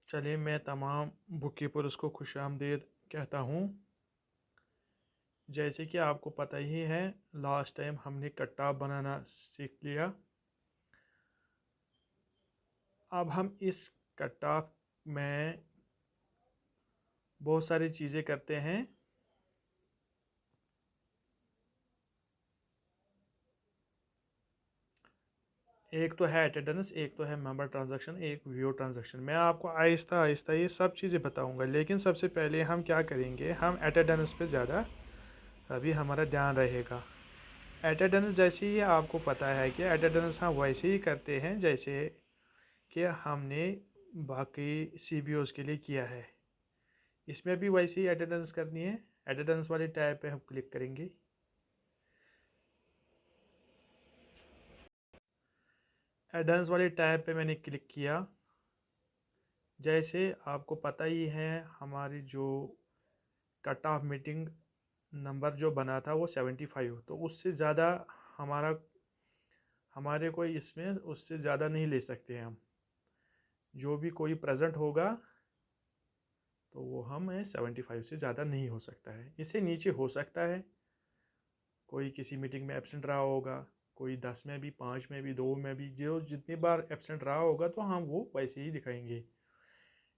चलिए, मैं तमाम बुककीपर्स को खुशामदीद कहता हूँ। जैसे कि आपको पता ही है, लास्ट टाइम हमने कट्टा बनाना सीख लिया। अब हम इस कट्टा में बहुत सारी चीज़ें करते हैं। एक तो है अटेंडेंस, एक तो है मेंबर ट्रांजैक्शन, एक व्यू ट्रांजैक्शन। मैं आपको आहिस्ता आहिस्ता ये सब चीज़ें बताऊंगा, लेकिन सबसे पहले हम क्या करेंगे, हम अटेंडेंस पे ज़्यादा अभी हमारा ध्यान रहेगा। अटेंडेंस जैसे ही आपको पता है कि अटेंडेंस हम वैसे ही करते हैं जैसे कि हमने बाकी CBOs के लिए किया है। इसमें भी वैसे ही अटेंडेंस करनी है। अटेंडेंस वाले टैब पे हम क्लिक करेंगे। अटेंडेंस वाले टैब पे मैंने क्लिक किया। जैसे आपको पता ही है, हमारी जो कट ऑफ मीटिंग नंबर जो बना था वो 75, तो उससे ज़्यादा हमारा हमारे को इसमें उससे ज़्यादा नहीं ले सकते हैं हम। जो भी कोई प्रेजेंट होगा तो वो हम 75 से ज़्यादा नहीं हो सकता है। इससे नीचे हो सकता है, कोई किसी मीटिंग में एब्सेंट रहा होगा, कोई 10 में भी, 5 में भी, 2 में भी, जो जितनी बार एब्सेंट रहा होगा तो हम वो वैसे ही दिखाएंगे।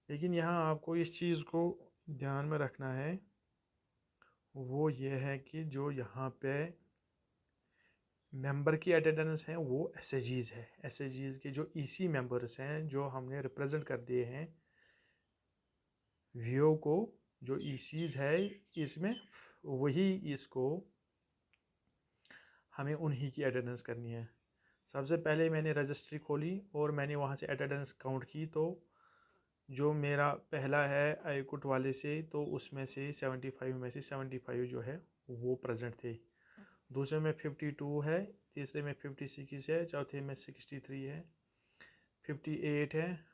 लेकिन यहाँ आपको इस चीज़ को ध्यान में रखना है, वो ये है कि जो यहाँ पे मेंबर की अटेंडेंस है वो एसएजीज़ है। एसएजीज़ के जो ईसी मेंबर्स हैं, जो हमने रिप्रेजेंट कर दिए हैं वीओ को, जो ईसीज है इसमें, वही इसको हमें उन्हीं की अटेंडेंस करनी है। सबसे पहले मैंने रजिस्ट्री खोली और मैंने वहाँ से अटेंडेंस काउंट की, तो जो मेरा पहला है आईकुट वाले से, तो उसमें से 75 में से 75 जो है वो प्रेजेंट थे। दूसरे में 52 है, तीसरे में 56 है, चौथे में 63 है, 58 है,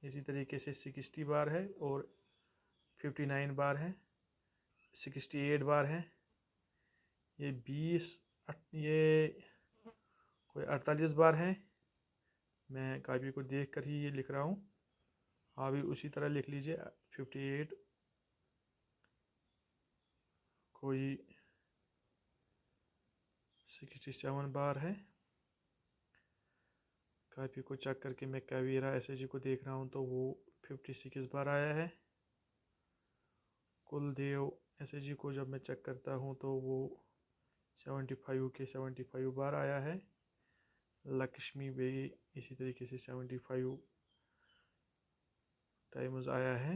इसी तरीके से 60 बार है, और 59 बार है, 68 बार है, ये 20, ये कोई 48 बार है। मैं कापी को देख कर ही ये लिख रहा हूँ, आप भी उसी तरह लिख लीजिए। 58, कोई 67 बार है। कापी को चेक करके मैं कैवीरा एसएजी को देख रहा हूँ तो वो 56 बार आया है। कुलदेव एसएजी को जब मैं चेक करता हूँ तो वो 75 के 75 बार आया है। लक्ष्मी भी इसी तरीके से 75 टाइम्स आया है,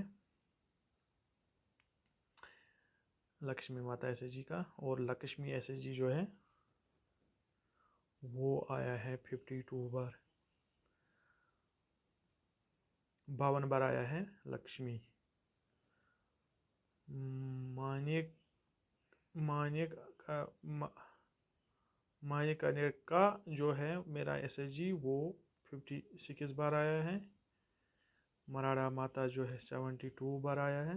लक्ष्मी माता एसएजी का। और लक्ष्मी एसएजी जो है वो आया है 52 बार, 52 बार आया है लक्ष्मी। मानिक मानिक का मानिक का जो है मेरा एसएजी वो 56 बार आया है। मराड़ा माता जो है 72 बार आया है।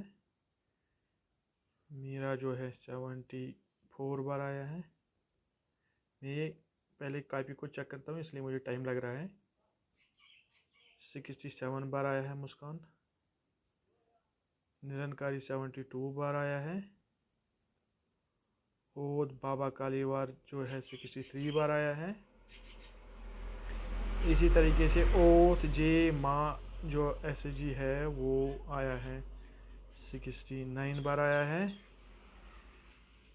मीरा जो है 74 बार आया है। मैं पहले कापी को चेक करता हूँ इसलिए मुझे टाइम लग रहा है। 67 बार आया है मुस्कान। निरंकारी 72 बार आया है। और बाबा कालीवार जो है 63 बार आया है। इसी तरीके से ओथ जे माँ जो एसएजी है वो आया है 69 बार आया है।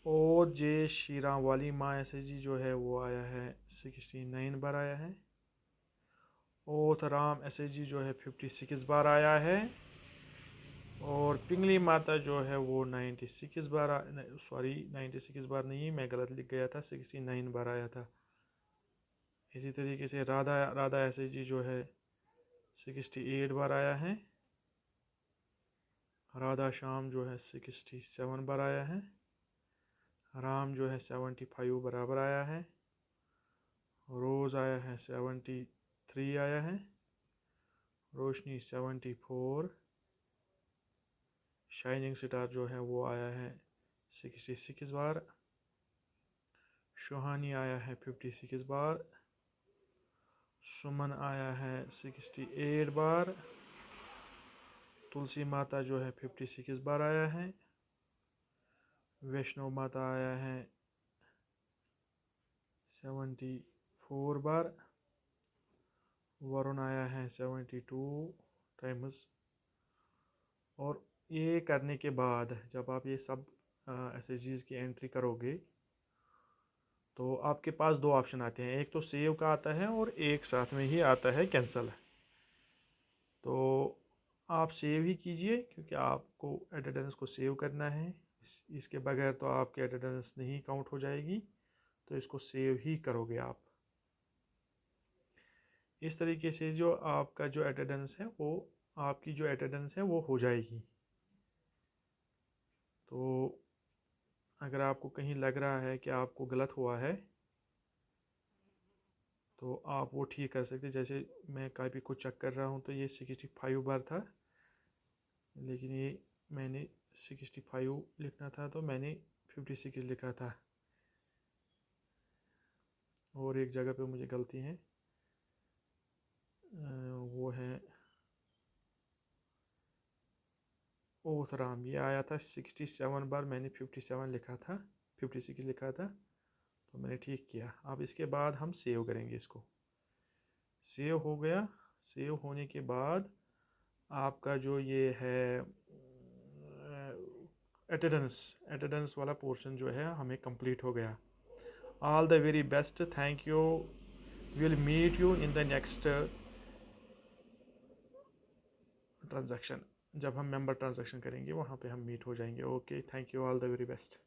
और जे श्रीराम वाली माँ एसएजी जो है वो आया है 69 बार आया है। ओथ राम एसएजी जो है 56 बार आया है। और पिंगली माता जो है वो 96 बार, सॉरी 96 बार नहीं, मैं गलत लिख गया था, 69 बार आया था। इसी तरीके से राधा राधा एसएजी जो है 68 बार आया है। राधा श्याम जो है 67 बार आया है। राम जो है 75 बराबर आया है। रोज़ आया है 73 आया है। रोशनी 74। शाइनिंग स्टार जो है वो आया है 66 बार। सुहानी आया है 56 बार। सुमन आया है 68 बार। तुलसी माता जो है 56 बार आया है, वैष्णो माता आया है 74 बार, वरुण आया है 72 टाइम्स। और ये करने के बाद जब आप ये सब SSGs की एंट्री करोगे तो आपके पास दो ऑप्शन आते हैं, एक तो सेव का आता है और एक साथ में ही आता है कैंसिल। तो आप सेव ही कीजिए क्योंकि आपको एटेंडेंस को सेव करना है। इसके बगैर तो आपकी एटेंडेंस नहीं काउंट हो जाएगी, तो इसको सेव ही करोगे आप। इस तरीके से जो आपका जो एटेंडेंस है वो आपकी जो एटेंडेंस है वो हो जाएगी। तो अगर आपको कहीं लग रहा है कि आपको गलत हुआ है तो आप वो ठीक कर सकते। जैसे मैं कापी को चेक कर रहा हूँ तो ये 65 बार था, लेकिन ये मैंने 65 लिखना था तो मैंने 56 लिखा था, और एक जगह पे मुझे गलती है, वो है ओथराम। ये आया था 67 बार, मैंने 57 लिखा था, 56 लिखा था, तो मैंने ठीक किया। अब इसके बाद हम सेव करेंगे इसको। सेव हो गया। सेव होने के बाद आपका जो ये है एटेंडेंस वाला पोर्शन जो है हमें कंप्लीट हो गया। All the very best, thank you, will meet you in the next transaction. जब हम मेंबर ट्रांजैक्शन करेंगे वहाँ पे हम मीट हो जाएंगे। Okay, thank you, all the very best.